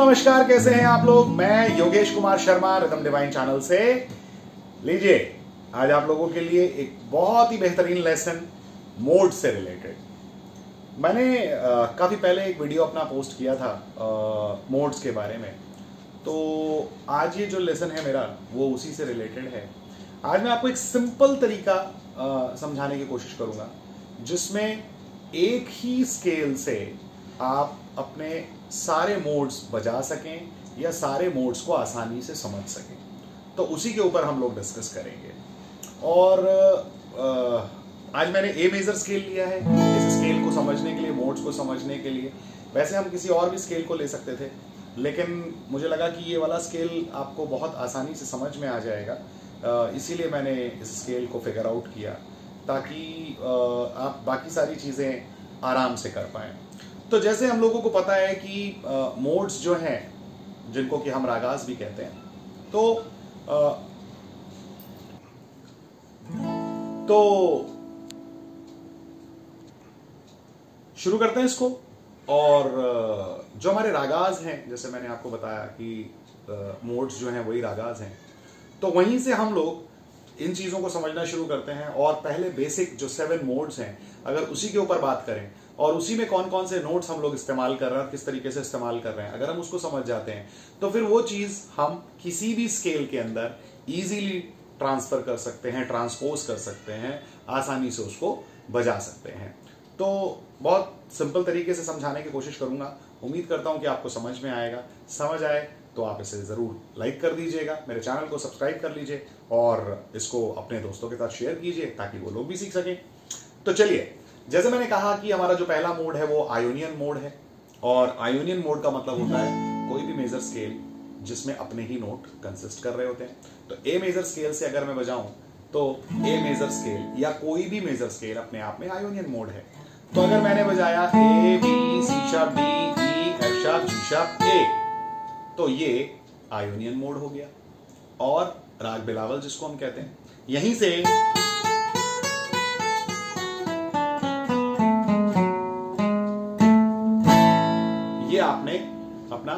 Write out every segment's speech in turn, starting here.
नमस्कार, कैसे हैं आप लोग। मैं Yogesh Kumar Sharma rhythm divine channel से। लीजिए, आज आप लोगों के लिए एक बहुत ही बेहतरीन लेसन मोड से रिलेटेड। मैंने काफी पहले एक वीडियो अपना पोस्ट किया था मोड्स के बारे में, तो आज ये जो लेसन है मेरा वो उसी से रिलेटेड है। आज मैं आपको एक सिंपल तरीका समझाने की कोशिश करूंगा जिसमें एक ही स्केल से आप अपने सारे मोड्स बजा सकें या सारे मोड्स को आसानी से समझ सकें। तो उसी के ऊपर हम लोग डिस्कस करेंगे। और आज मैंने ए मेजर स्केल लिया है इस स्केल को समझने के लिए, मोड्स को समझने के लिए। वैसे हम किसी और भी स्केल को ले सकते थे, लेकिन मुझे लगा कि ये वाला स्केल आपको बहुत आसानी से समझ में आ जाएगा, इसीलिए मैंने इस स्केल को फिगर आउट किया ताकि आप बाकी सारी चीज़ें आराम से कर पाएं। तो जैसे हम लोगों को पता है कि मोड्स जो हैं, जिनको कि हम रागास भी कहते हैं, तो शुरू करते हैं इसको। और जो हमारे रागास हैं, जैसे मैंने आपको बताया कि मोड्स जो हैं वही रागास हैं, तो वहीं से हम लोग इन चीज़ों को समझना शुरू करते हैं। और पहले बेसिक जो 7 मोड्स हैं, अगर उसी के ऊपर बात करें और उसी में कौन कौन से नोट्स हम लोग इस्तेमाल कर रहे हैं, किस तरीके से इस्तेमाल कर रहे हैं, अगर हम उसको समझ जाते हैं तो फिर वो चीज़ हम किसी भी स्केल के अंदर इजीली ट्रांसफर कर सकते हैं, ट्रांसपोज कर सकते हैं, आसानी से उसको बजा सकते हैं। तो बहुत सिंपल तरीके से समझाने की कोशिश करूंगा। उम्मीद करता हूं कि आपको समझ में आएगा। समझ आए तो आप इसे जरूर लाइक कर दीजिएगा, मेरे चैनल को सब्सक्राइब कर लीजिए और इसको अपने दोस्तों के साथ शेयर कीजिए ताकि वो लोग भी सीख सकें। तो चलिए, जैसे मैंने कहा कि हमारा जो पहला मोड है वो आयोनियन मोड है। और आयोनियन मोड का मतलब होता है कोई भी मेजर स्केल जिसमें अपने ही नोट कंसिस्ट कर रहे होते हैं। तो ए मेजर स्केल से अगर मैं बजाऊं तो ए मेजर स्केल या कोई भी मेजर स्केल अपने आप में आयोनियन मोड है। तो अगर मैंने बजाया A B C sharp D E F sharp G sharp A, तो ये आयोनियन मोड हो गया। और राग बिलावल जिसको हम कहते हैं, यहीं से ये आपने अपना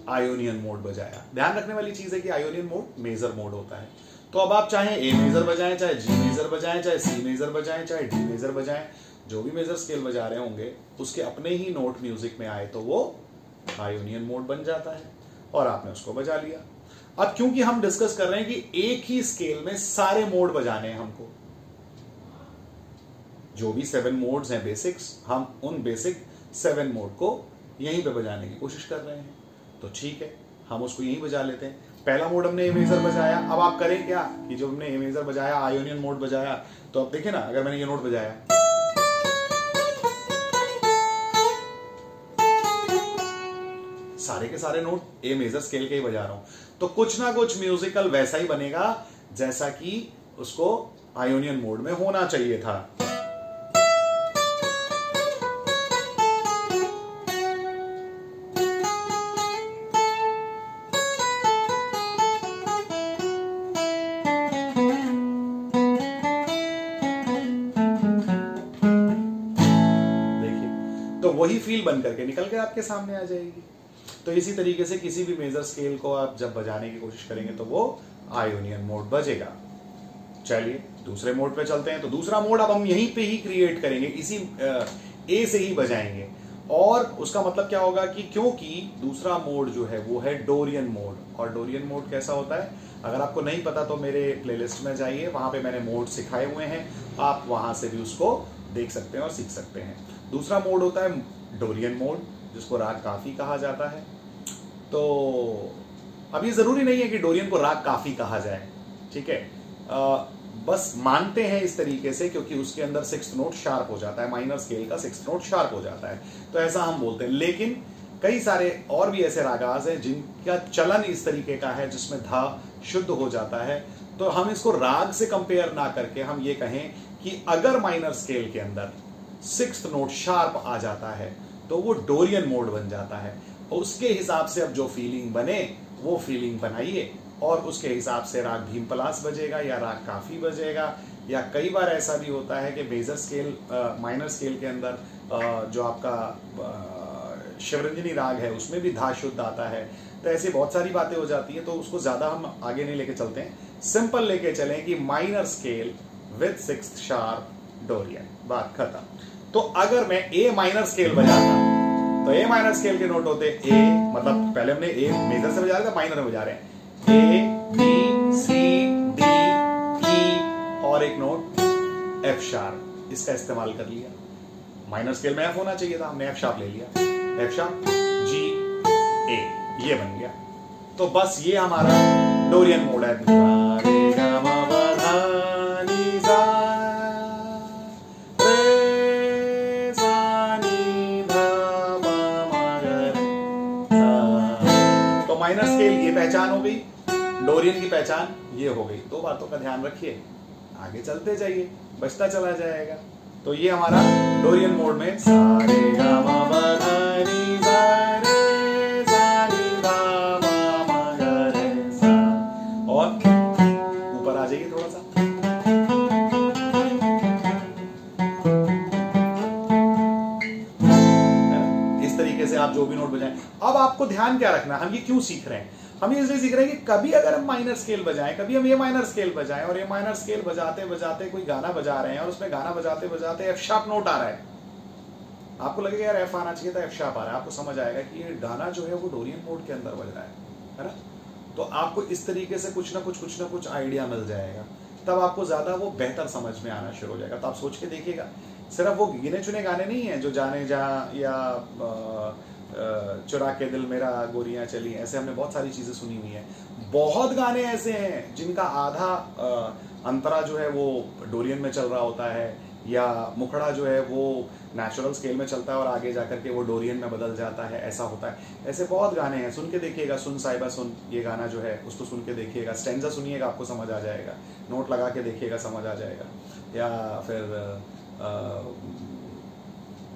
आयोनियन मोड बजाया। ध्यान रखने वाली चीज है कि आयोनियन मोड मेजर मोड होता है। तो अब आप चाहे ए मेजर बजाएं, चाहे जी मेजर बजाएं, चाहे सी मेजर बजाएं, चाहे डी मेजर बजाएं, जो भी मेजर स्केल बजा रहे होंगे उसके अपने ही नोट म्यूजिक में आए तो वो आयोनियन मोड बन जाता है और आपने उसको बजा लिया। अब क्योंकि हम डिस्कस कर रहे हैं कि एक ही स्केल में सारे मोड बजाने हैं हमको, जो भी 7 मोड्स हैं बेसिक्स, हम उन बेसिक 7 मोड को यहीं पे बजाने की कोशिश कर रहे हैं। तो ठीक है, हम उसको यहीं बजा लेते हैं। पहला मोड हमने ए मेजर बजाया। अब आप करें क्या कि जो हमने ए मेजर बजाया, आयोनियन मोड बजाया, तो अब देखिए ना, अगर मैंने ये नोट बजाया, सारे के सारे नोट ए मेजर स्केल के ही बजा रहा हूं, तो कुछ ना कुछ म्यूजिकल वैसा ही बनेगा जैसा कि उसको आयोनियन मोड में होना चाहिए था। तो वही फील बन करके निकल के आपके सामने आ जाएगी। तो इसी तरीके से किसी भी मेजर स्केल को आप जब बजाने की कोशिश करेंगे तो वो आयोनियन मोड बजेगा। चलिए दूसरे मोड पे चलते हैं। तो दूसरा मोड अब हम यहीं पे ही क्रिएट करेंगे, इसी ए से ही बजाएंगे। और उसका मतलब क्या होगा कि क्योंकि दूसरा मोड जो है वो है डोरियन मोड। और डोरियन मोड कैसा होता है, अगर आपको नहीं पता तो मेरे प्लेलिस्ट में जाइए, वहां पे मैंने मोड सिखाए हुए हैं, आप वहां से भी उसको देख सकते हैं और सीख सकते हैं। दूसरा मोड होता है डोरियन मोड, जिसको राग काफी कहा जाता है। तो अब ये जरूरी नहीं है कि डोरियन को राग काफी कहा जाए, ठीक है। बस मानते हैं इस तरीके से क्योंकि उसके अंदर सिक्स्थ नोट शार्प हो जाता है, माइनर स्केल का सिक्स्थ नोट शार्प हो जाता है, तो ऐसा हम बोलते हैं। लेकिन कई सारे और भी ऐसे रागाज हैं जिनका चलन इस तरीके का है जिसमें धा शुद्ध हो जाता है, तो हम इसको राग से कंपेयर ना करके हम ये कहें कि अगर माइनर स्केल के अंदर सिक्स्थ नोट शार्प आ जाता है तो वो डोरियन मोड बन जाता है। उसके हिसाब से अब जो फीलिंग बने वो फीलिंग बनाइए और उसके हिसाब से राग भीमपलास बजेगा या राग काफी बजेगा। या कई बार ऐसा भी होता है कि मेजर स्केल माइनर स्केल के अंदर जो आपका शिवरंजनी राग है उसमें भी धा शुद्ध आता है। तो ऐसी बहुत सारी बातें हो जाती हैं, तो उसको ज्यादा हम आगे नहीं लेके चलते हैं, सिंपल लेके चलें कि minor scale with sixth sharp Dorian, बात खत्म। तो अगर मैं ए माइनर स्केल बजाता तो ए माइनर स्केल के नोट होते ए, मतलब पहले हमने ए मेजर से बजा रहे थे, माइनर में बजा रहे हैं ए बी सी डी ई और एक नोट एफ शार्प, इसका इस्तेमाल कर लिया। माइनर स्केल में एफ होना चाहिए था, हमने एफ शार्प ले लिया, एफ शार्प जी ए, ये बन गया। तो बस ये हमारा डोरियन मोड है। तो माइनर स्केल ये पहचान हो गई, डोरियन की पहचान ये हो गई। दो बातों का ध्यान रखिए, आगे चलते जाइए, बचता चला जाएगा। तो ये हमारा डोरियन मोड में सारे गा मा पा धा नी सा रे सा नी धा मा मा गा रे सा, और ऊपर आ जाइए थोड़ा सा। इस तरीके से आप जो भी नोट बजाएं। अब आपको ध्यान क्या रखना, हम ये क्यों सीख रहे हैं? हम ये इसलिए सीख रहे हैं कि कभी अगर हम माइनर स्केल बजाएं, कभी हम ए माइनर स्केल बजाएं और ए माइनर स्केल बजाते बजाते कोई गाना बजा रहे हैं और उसमें गाना बजाते बजाते एफ शार्प नोट आ रहा है, आपको लगेगा यार एफ आना चाहिए था, एफ शार्प आ रहा है, आपको समझ आएगा कि ये गाना जो है वो डोरियन मोड के अंदर बज रहा है ना। तो आपको इस तरीके से कुछ ना कुछ आइडिया मिल जाएगा, तब आपको ज्यादा वो बेहतर समझ में आना शुरू हो जाएगा। तो आप सोच के देखिएगा, सिर्फ वो गिने चुने गाने नहीं है जो जाने जा या चुरा के दिल मेरा गोरियां चली, ऐसे हमने बहुत सारी चीजें सुनी हुई हैं। बहुत गाने ऐसे हैं जिनका आधा अंतरा जो है वो डोरियन में चल रहा होता है या मुखड़ा जो है वो नेचुरल स्केल में चलता है और आगे जाकर के वो डोरियन में बदल जाता है, ऐसा होता है। ऐसे बहुत गाने हैं, सुन के देखिएगा, सुन साहिबा सुन, ये गाना जो है उसको सुन के देखिएगा, स्टैंजा सुनिएगा, आपको समझ आ जाएगा, नोट लगा के देखिएगा, समझ आ जाएगा। या फिर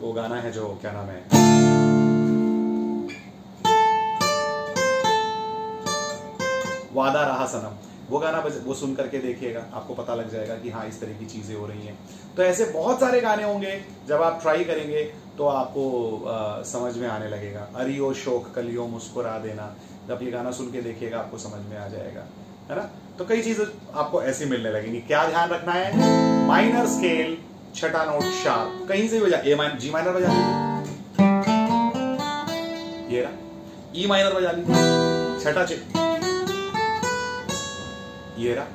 वो गाना है जो क्या नाम है, वादा रहा सनम, वो गाना वो सुन करके देखिएगा, आपको पता लग जाएगा कि हाँ इस तरह की चीजें हो रही हैं। तो ऐसे बहुत सारे गाने होंगे, जब आप ट्राई करेंगे तो आपको समझ में आने लगेगा। अरियो शोक कलियो मुस्कुरा देना, जब ये गाना सुन के देखिएगा आपको समझ में आ जाएगा, है ना। तो कई चीजें आपको ऐसी मिलने लगेंगी। क्या ध्यान रखना है, माइनर स्केल छठा नोट शार्प, कहीं से बजा, जी माइनर बजा लीजिए, ये रहा, ई माइनर बजा लीजिए, छठा ये रहा,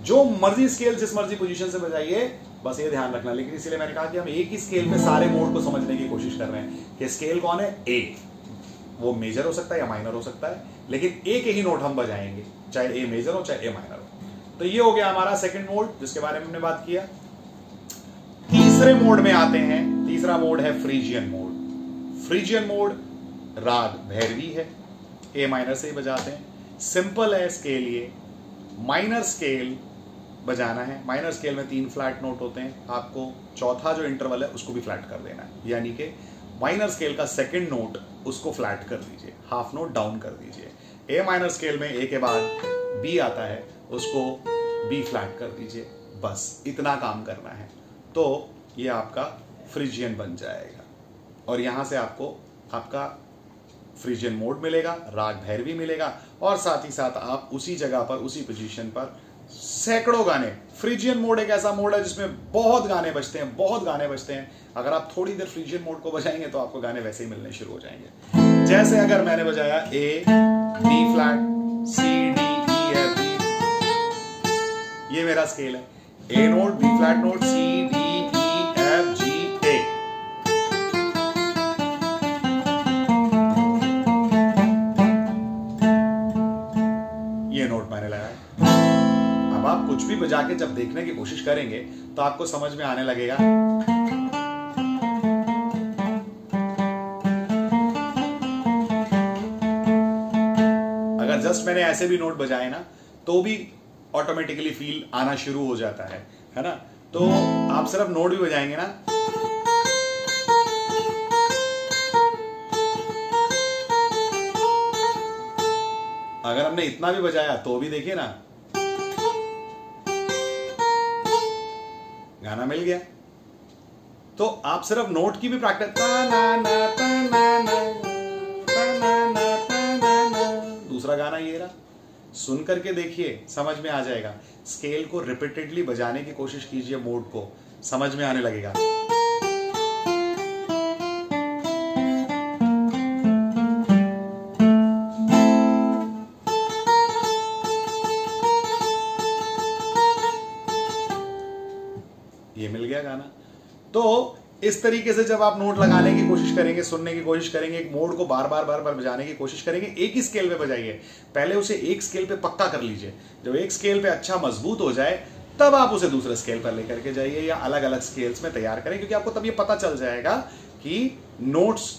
जो मर्जी स्केल जिस मर्जी पोजीशन से बजाइए, बस ये ध्यान रखना। लेकिन इसीलिए मैंने कहा कि हम एक ही स्केल में सारे मोड को समझने की कोशिश कर रहे हैं कि स्केल कौन है, ए, वो मेजर हो सकता है या माइनर हो सकता है, लेकिन एक ही नोट हम बजाएंगे, चाहे ए मेजर हो चाहे ए माइनर हो। तो ये हो गया हमारा सेकंड मोड जिसके बारे में हमने बात किया। तीसरे मोड में आते हैं, तीसरा मोड है फ्रीजियन मोड। फ्रीजियन मोड राग भैरवी है, ए माइनर से ही बजाते हैं, सिंपल है स्केल। ये माइनर स्केल बजाना है, माइनर स्केल में 3 फ्लैट नोट होते हैं, आपको चौथा जो इंटरवल है उसको भी फ्लैट कर देना है, यानी कि माइनर स्केल का सेकंड नोट उसको फ्लैट कर दीजिए, हाफ नोट डाउन कर दीजिए। ए माइनर स्केल में ए के बाद बी आता है, उसको बी फ्लैट कर दीजिए, बस इतना काम करना है। तो ये आपका फ्रीजियन बन जाएगा और यहां से आपको आपका फ्रीजियन मोड मिलेगा, राग भैरवी मिलेगा और साथ ही साथ आप उसी जगह पर उसी पोजीशन पर सैकड़ों गाने। फ्रीजियन मोड एक ऐसा मोड है जिसमें बहुत गाने बजते हैं, बहुत गाने बजते हैं। अगर आप थोड़ी देर फ्रीजियन मोड को बजाएंगे तो आपको गाने वैसे ही मिलने शुरू हो जाएंगे। जैसे अगर मैंने बजाया A B flat C D E F B, ये मेरा स्केल है, A note B flat note C D E F G A, ये नोट मैंने लगाया। अब आप कुछ भी बजा के जब देखने की कोशिश करेंगे तो आपको समझ में आने लगेगा। अगर जस्ट मैंने ऐसे भी नोट बजाए ना तो भी ऑटोमेटिकली फील आना शुरू हो जाता है ना। तो आप सिर्फ नोट भी बजाएंगे ना, अगर हमने इतना भी बजाया तो भी देखिए ना गाना मिल गया। तो आप सिर्फ नोट की भी प्रैक्टिस, दूसरा गाना ये रहा, सुन करके देखिए समझ में आ जाएगा। स्केल को रिपीटेडली बजाने की कोशिश कीजिए, मोड को समझ में आने लगेगा। ये मिल गया गाना। तो इस तरीके से जब आप नोट लगाने की कोशिश करेंगे, सुनने की कोशिश करेंगे, एक मोड को बार बार बजाने की कोशिश करेंगे, एक ही स्केल पे बजाइए। पहले उसे एक स्केल पे पक्का कर लीजिए। जब एक स्केल पे अच्छा मजबूत हो जाए तब आप उसे दूसरे स्केल पर लेकर के जाइए या अलग अलग स्केल्स में तैयार करें, क्योंकि आपको तब ये पता चल जाएगा कि नोट्स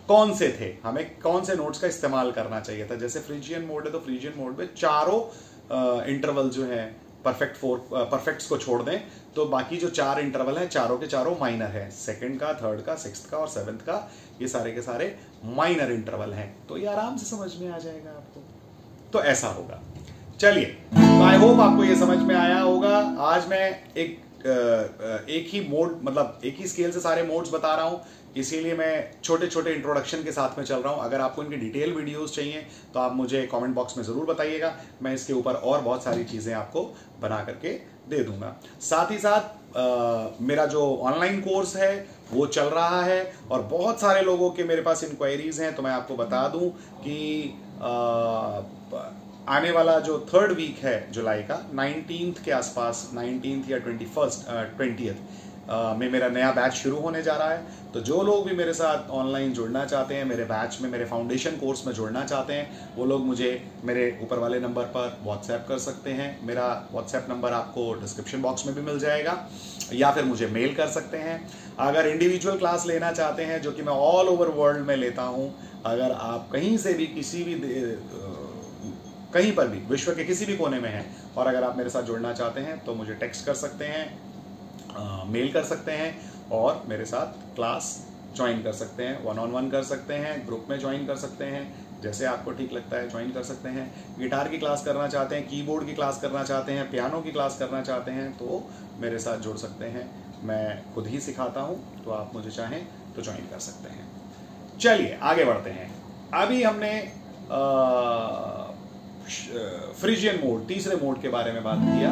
कौन से थे, हमें कौन से नोट्स का इस्तेमाल करना चाहिए था। जैसे फ्रीजियन मोड है तो फ्रीजियन मोड में चारों इंटरवल जो है परफेक्ट्स को छोड़ दें तो बाकी जो चार इंटरवल हैं चारों के चारों माइनर है। सेकंड का, थर्ड का, सिक्स्थ का और सेवेंथ का, ये सारे के सारे माइनर इंटरवल हैं। तो ये आराम से समझ में आ जाएगा आपको। तो ऐसा होगा। चलिए, तो आई होप आपको ये समझ में आया होगा। आज मैं एक ही मोड, मतलब एक ही स्केल से सारे मोड्स बता रहा हूं, इसीलिए मैं छोटे छोटे इंट्रोडक्शन के साथ में चल रहा हूं। अगर आपको इनकी डिटेल वीडियोस चाहिए तो आप मुझे कमेंट बॉक्स में जरूर बताइएगा, मैं इसके ऊपर और बहुत सारी चीजें आपको बना करके दे दूंगा। साथ ही साथ मेरा जो ऑनलाइन कोर्स है वो चल रहा है और बहुत सारे लोगों के मेरे पास इंक्वायरीज हैं। तो मैं आपको बता दूं कि आने वाला जो थर्ड वीक है जुलाई का, 19th के आसपास, 19th या 20th में मेरा नया बैच शुरू होने जा रहा है। तो जो लोग भी मेरे साथ ऑनलाइन जुड़ना चाहते हैं, मेरे बैच में, मेरे फाउंडेशन कोर्स में जुड़ना चाहते हैं, वो लोग मुझे मेरे ऊपर वाले नंबर पर व्हाट्सएप कर सकते हैं। मेरा व्हाट्सएप नंबर आपको डिस्क्रिप्शन बॉक्स में भी मिल जाएगा, या फिर मुझे मेल कर सकते हैं। अगर इंडिविजुअल क्लास लेना चाहते हैं, जो कि मैं ऑल ओवर वर्ल्ड में लेता हूँ, अगर आप कहीं से भी, किसी भी, कहीं पर भी, विश्व के किसी भी कोने में हैं और अगर आप मेरे साथ जुड़ना चाहते हैं तो मुझे टेक्स्ट कर सकते हैं, मेल कर सकते हैं और मेरे साथ क्लास ज्वाइन कर सकते हैं, 1-on-1 कर सकते हैं, ग्रुप में ज्वाइन कर सकते हैं, जैसे आपको ठीक लगता है ज्वाइन कर सकते हैं। गिटार की क्लास करना चाहते हैं, कीबोर्ड की क्लास करना चाहते हैं, पियानो की क्लास करना चाहते हैं तो मेरे साथ जुड़ सकते हैं। मैं खुद ही सिखाता हूँ, तो आप मुझे चाहें तो ज्वाइन कर सकते हैं। चलिए आगे बढ़ते हैं। अभी हमने फ्रीजियन मोड, तीसरे मोड के बारे में बात किया।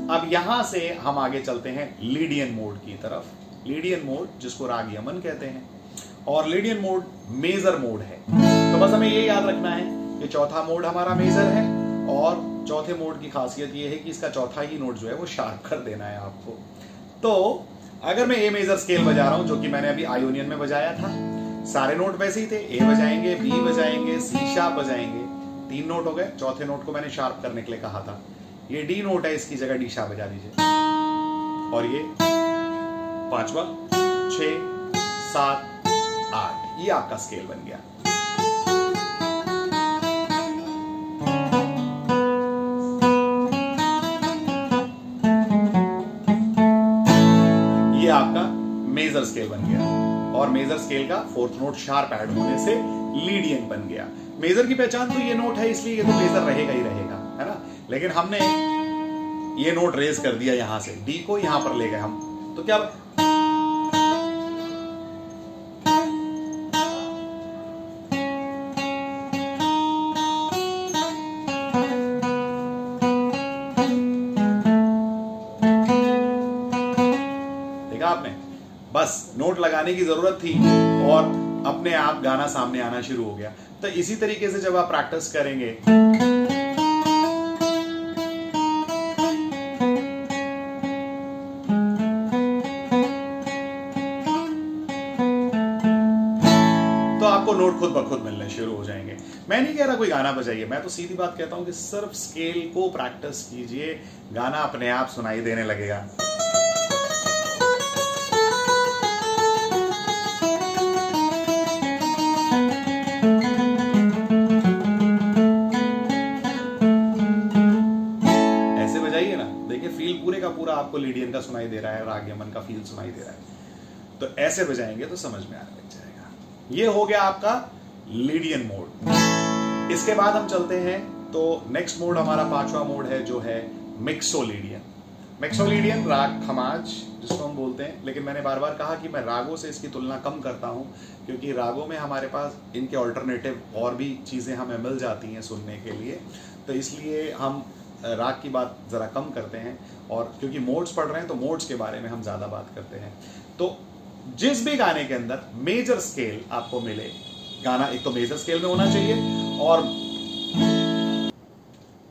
अब यहां से हम आगे चलते हैं लीडियन मोड की तरफ। लीडियन मोड जिसको राग यमन कहते हैं, और लीडियन मोड मेजर मोड है। तो बस हमें ये याद रखना है कि चौथा मोड हमारा मेजर है और चौथे मोड की खासियत ये है कि इसका चौथा ही नोट जो है वो शार्प कर देना है आपको। तो अगर मैं ए मेजर स्केल बजा रहा हूं, जो कि मैंने अभी आयोनियन में बजाया था, सारे नोट वैसे ही थे, ए बजाएंगे, बी बजाएंगे, सी शार्प बजाएंगे, 3 नोट हो गए। चौथे नोट को मैंने शार्प करने के लिए कहा था, ये डी नोट है, इसकी जगह डी शार्प बजा दीजिए। और ये 5वां, 6, 7, 8, ये आपका स्केल बन गया। ये आपका मेजर स्केल बन गया और मेजर स्केल का 4th नोट शार्प ऐड होने से लीडियन बन गया। मेजर की पहचान तो ये नोट है, इसलिए ये तो मेजर रहेगा ही रहेगा, है ना। लेकिन हमने ये नोट रेज कर दिया, यहां से डी को यहां पर ले गए हम, तो क्या देखा आपने, बस नोट लगाने की जरूरत थी और अपने आप गाना सामने आना शुरू हो गया। तो इसी तरीके से जब आप प्रैक्टिस करेंगे, तो तो आपको नोट खुद ब खुद मिलने शुरू हो जाएंगे। मैं नहीं कह रहा कोई गाना बजाइए, मैं तो सीधी बात कहता हूं कि सिर्फ स्केल को प्रैक्टिस कीजिए, गाना अपने आप सुनाई देने लगेगा। ऐसे बजाइए ना, देखिए फील पूरे का पूरा आपको लीडियन का सुनाई दे रहा है, राग यमन का फील सुनाई दे रहा है। तो ऐसे बजाएंगे तो समझ में आने लग जाएगा। ये हो गया आपका लीडियन मोड। इसके बाद हम चलते हैं तो नेक्स्ट मोड हमारा पांचवा मोड है जो है मिक्सोलीडियन। मिक्सोलीडियन राग खमाज जिसको हम बोलते हैं, लेकिन मैंने बार बार कहा कि मैं रागों से इसकी तुलना कम करता हूं, क्योंकि रागों में हमारे पास इनके ऑल्टरनेटिव और भी चीजें हमें मिल जाती हैं सुनने के लिए, तो इसलिए हम राग की बात जरा कम करते हैं। और क्योंकि मोड्स पढ़ रहे हैं तो मोड्स के बारे में हम ज्यादा बात करते हैं। तो जिस भी गाने के अंदर मेजर स्केल आपको मिले, गाना एक तो मेजर स्केल में होना चाहिए, और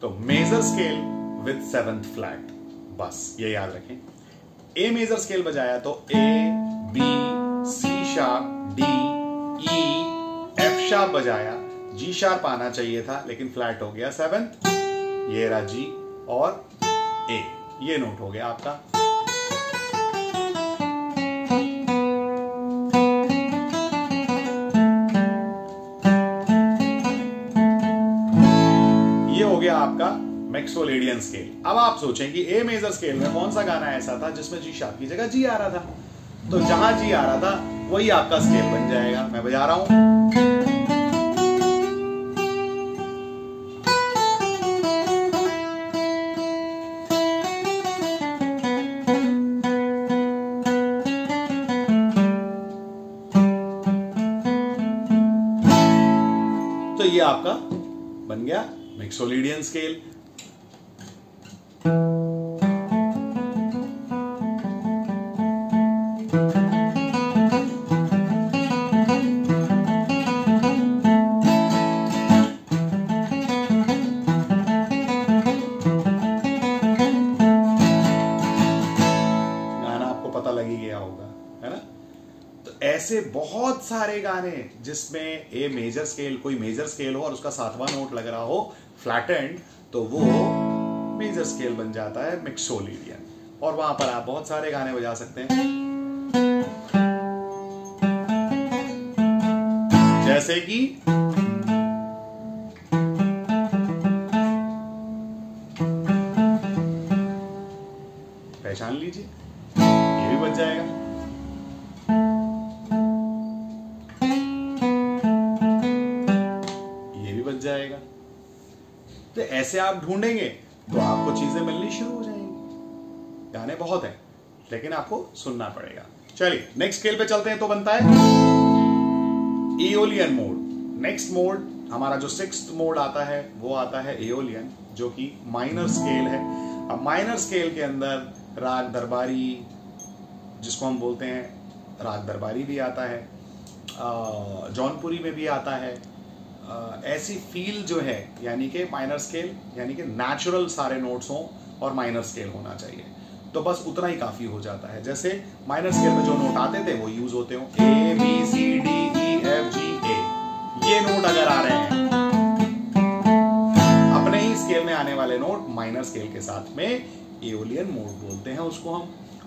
तो major scale with 7th flat, बस ये याद रखें। ए मेजर स्केल बजाया तो A B C sharp D E, F sharp बजाया, जी शार्प आना चाहिए था लेकिन फ्लैट हो गया 7th, ये रहा जी और ए, ये नोट हो गया आपका। ये हो गया आपका मिक्सोलीडियन स्केल। अब आप सोचें कि ए मेजर स्केल में कौन सा गाना ऐसा था जिसमें जी शार्प की जगह जी आ रहा था, तो जहां जी आ रहा था वही आपका स्केल बन जाएगा। मैं बजा रहा हूं, तो ये आपका बन गया मिक्सोलीडियन स्केल। गाना आपको पता लग ही गया होगा, है ना? तो ऐसे बहुत सारे गाने जिसमें ए मेजर स्केल, कोई मेजर स्केल हो और उसका 7वां नोट लग रहा हो फ्लैट एंड, तो वो मेजर स्केल बन जाता है मिक्सोलीडियन। और वहां पर आप बहुत सारे गाने बजा सकते हैं, जैसे कि पहचान लीजिए, ये भी बच जाएगा। ये भी बच जाएगा। तो ऐसे आप ढूंढेंगे तो आपको चीजें मिलनी शुरू हो जाएंगी। गाने बहुत हैं लेकिन आपको सुनना पड़ेगा। चलिए नेक्स्ट स्केल पे चलते हैं, तो बनता है एओलियन मोड। नेक्स्ट मोड हमारा जो 6th मोड आता है वो आता है एओलियन, जो कि माइनर स्केल है। अब माइनर स्केल के अंदर राग दरबारी, जिसको हम बोलते हैं राग दरबारी भी आता है, जौनपुरी में भी आता है। ऐसी फील जो है, यानी कि माइनर स्केल यानी कि नेचुरल सारे नोट्स हों और माइनर स्केल होना चाहिए, तो बस उतना ही काफी हो जाता है। जैसे माइनर स्केल में जो नोट आते थे वो यूज होते हो, A B C D E F G A, ये नोट अगर आ रहे हैं, अपने ही स्केल में आने वाले नोट माइनर स्केल के साथ में एओलियन मोड बोलते हैं उसको हम।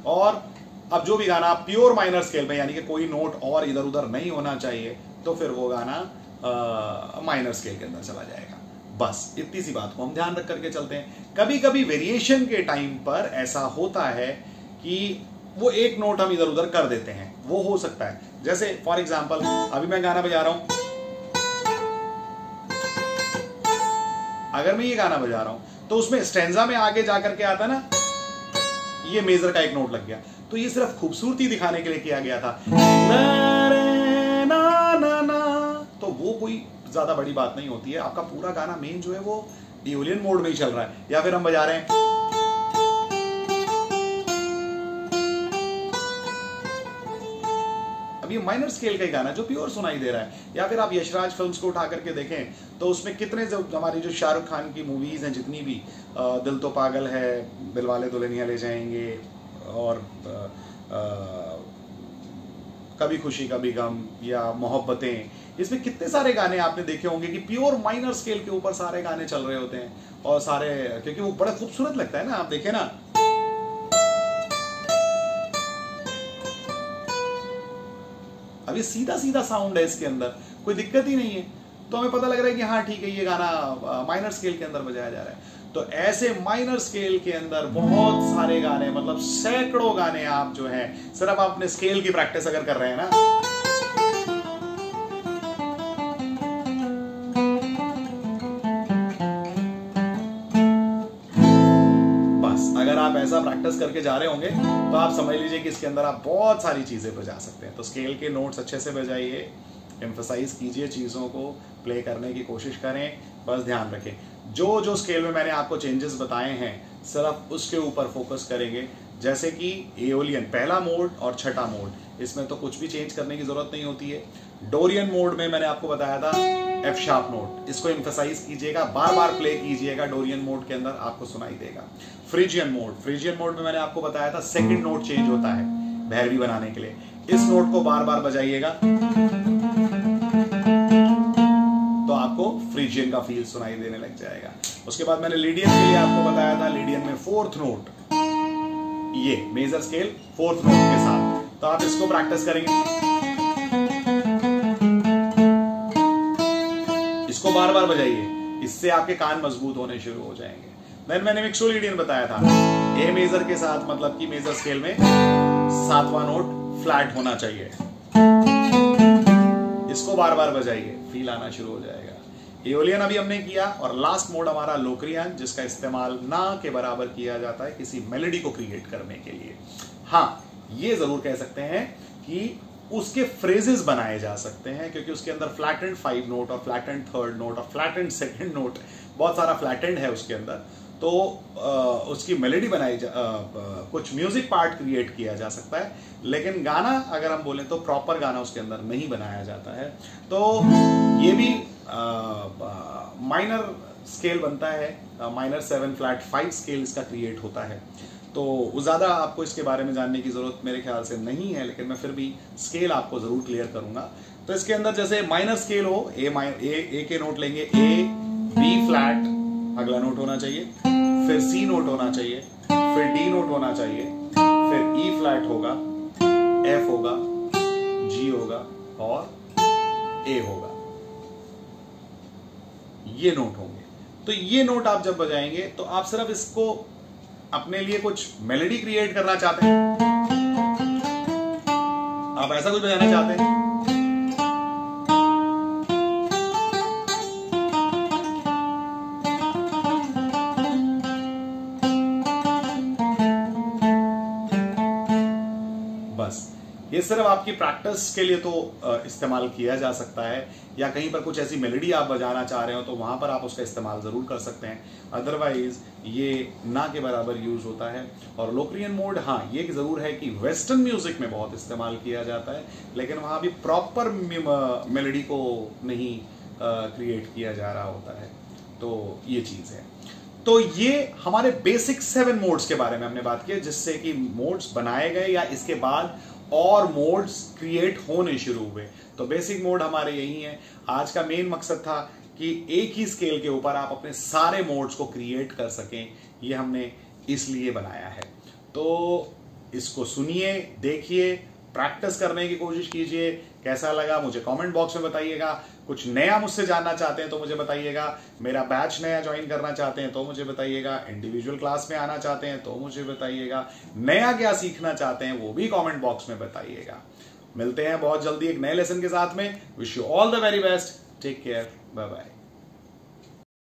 और अब जो भी गाना प्योर माइनर स्केल में, यानी कि कोई नोट और इधर उधर नहीं होना चाहिए, तो फिर वो गाना माइनर स्केल के अंदर चला जाएगा। बस इतनी सी बात को हम ध्यान रख करके चलते हैं। कभी कभी वेरिएशन के टाइम पर ऐसा होता है कि वो एक नोट हम इधर उधर कर देते हैं, वो हो सकता है। जैसे फॉर एग्जांपल अभी मैं गाना बजा रहा हूं, अगर मैं ये गाना बजा रहा हूं तो उसमें स्टैंजा में आगे जाकर के आता ना, ये मेजर का एक नोट लग गया, तो ये सिर्फ खूबसूरती दिखाने के लिए किया गया था, तो वो कोई ज्यादा बड़ी बात नहीं होती है। आपका पूरा गाना मेन जो है वो एओलियन मोड में ही चल रहा है। या फिर हम बजा रहे हैं, अब ये माइनर स्केल का ही गाना जो प्योर सुनाई दे रहा है। या फिर आप यशराज फिल्म्स को उठा करके देखें तो उसमें कितने जो हमारी जो शाहरुख खान की मूवीज हैं जितनी भी, दिल तो पागल है, दिलवाले दुल्हनिया ले जाएंगे, और कभी खुशी कभी गम या मोहब्बतें, इसमें कितने सारे गाने आपने देखे होंगे कि प्योर माइनर स्केल के ऊपर सारे गाने चल रहे होते हैं और सारे, क्योंकि वो बड़ा खूबसूरत लगता है ना। आप देखें ना, अब ये सीधा सीधा साउंड है, इसके अंदर कोई दिक्कत ही नहीं है, तो हमें पता लग रहा है कि हाँ ठीक है, ये गाना माइनर स्केल के अंदर बजाया जा रहा है। तो ऐसे माइनर स्केल के अंदर बहुत सारे गाने, मतलब सैकड़ों गाने आप जो है, सिर्फ आप अपने स्केल की प्रैक्टिस अगर कर रहे हैं ना, बस अगर आप ऐसा प्रैक्टिस करके जा रहे होंगे तो आप समझ लीजिए कि इसके अंदर आप बहुत सारी चीजें बजा सकते हैं। तो स्केल के नोट्स अच्छे से बजाइए, एम्फसाइज कीजिए चीज़ों को, प्ले करने की कोशिश करें, बस ध्यान रखें जो जो स्केल में मैंने आपको चेंजेस बताए हैं सिर्फ उसके ऊपर फोकस करेंगे। जैसे कि एओलियन पहला मोड और छठा मोड, इसमें तो कुछ भी चेंज करने की जरूरत नहीं होती है। डोरियन मोड में मैंने आपको बताया था एफ शार्प नोट, इसको एम्फसाइज कीजिएगा, बार बार प्ले कीजिएगा, डोरियन मोड के अंदर आपको सुनाई देगा। फ्रीजियन मोड में मैंने आपको बताया था सेकंड नोट चेंज होता है भैरवी बनाने के लिए, इस नोट को बार बार बजाइएगा तो आपको फ्रीजियन का फील सुनाई देने लग जाएगा। उसके बाद मैंने लीडियन के लिए आपको बताया था, लीडियन में फोर्थ नोट, ये मेजर स्केल फोर्थ नोट के साथ, तो आप इसको प्रैक्टिस करेंगे, इसको बार बार बजाइए, इससे आपके कान मजबूत होने शुरू हो जाएंगे। देन मैंने मिक्सोलीडियन बताया था, ए मेजर के साथ, मतलब कि मेजर स्केल में सातवां नोट फ्लैट होना चाहिए, इसको बार बार बजाइए, फील आना शुरू हो जाएगा। एओलियन अभी हमने किया, और लास्ट मोड हमारा लोक्रियन, जिसका इस्तेमाल ना के बराबर किया जाता है किसी मेलोडी को क्रिएट करने के लिए। हाँ, ये जरूर कह सकते हैं कि उसके फ्रेजेस बनाए जा सकते हैं, क्योंकि उसके अंदर फ्लैटेंड 5 नोट और फ्लैटेंड 3rd नोट और फ्लैटेंड 2nd नोट, बहुत सारा फ्लैटेंड है उसके अंदर, तो उसकी मेलोडी बनाई कुछ म्यूजिक पार्ट क्रिएट किया जा सकता है, लेकिन गाना अगर हम बोलें तो प्रॉपर गाना उसके अंदर नहीं बनाया जाता है। तो ये भी माइनर स्केल बनता है, माइनर 7 फ्लैट 5 स्केल इसका क्रिएट होता है। तो ज़्यादा आपको इसके बारे में जानने की ज़रूरत मेरे ख्याल से नहीं है, लेकिन मैं फिर भी स्केल आपको ज़रूर क्लियर करूंगा। तो इसके अंदर जैसे माइनर स्केल हो, ए के नोट लेंगे, ए बी फ्लैट अगला नोट होना चाहिए, फिर सी नोट होना चाहिए, फिर डी नोट होना चाहिए, फिर ई फ्लैट होगा, एफ होगा, जी होगा और ए होगा, ये नोट होंगे। तो ये नोट आप जब बजाएंगे तो आप सिर्फ इसको अपने लिए कुछ मेलोडी क्रिएट करना चाहते हैं, आप ऐसा कुछ बजाना चाहते हैं, बस ये सिर्फ आपकी प्रैक्टिस के लिए तो इस्तेमाल किया जा सकता है, या कहीं पर कुछ ऐसी मेलोडी आप बजाना चाह रहे हो तो वहां पर आप उसका इस्तेमाल जरूर कर सकते हैं, अदरवाइज ये ना के बराबर यूज होता है। और लोक्रियन मोड, हाँ ये जरूर है कि वेस्टर्न म्यूजिक में बहुत इस्तेमाल किया जाता है, लेकिन वहां भी प्रॉपर मेलोडी को नहीं क्रिएट किया जा रहा होता है, तो ये चीज है। तो ये हमारे बेसिक 7 मोड्स के बारे में हमने बात की, जिससे कि मोड्स बनाए गए या इसके बाद और मोड्स क्रिएट होने शुरू हुए। तो बेसिक मोड हमारे यही है। आज का मेन मकसद था कि एक ही स्केल के ऊपर आप अपने सारे मोड्स को क्रिएट कर सकें, ये हमने इसलिए बनाया है। तो इसको सुनिए, देखिए, प्रैक्टिस करने की कोशिश कीजिए। कैसा लगा मुझे कमेंट बॉक्स में बताइएगा। कुछ नया मुझसे जानना चाहते हैं तो मुझे बताइएगा, मेरा बैच नया ज्वाइन करना चाहते हैं तो मुझे बताइएगा, इंडिविजुअल क्लास में आना चाहते हैं तो मुझे बताइएगा, नया क्या सीखना चाहते हैं वो भी कमेंट बॉक्स में बताइएगा। मिलते हैं बहुत जल्दी एक नए लेसन के साथ में। Wish you all the very best, take care, bye bye.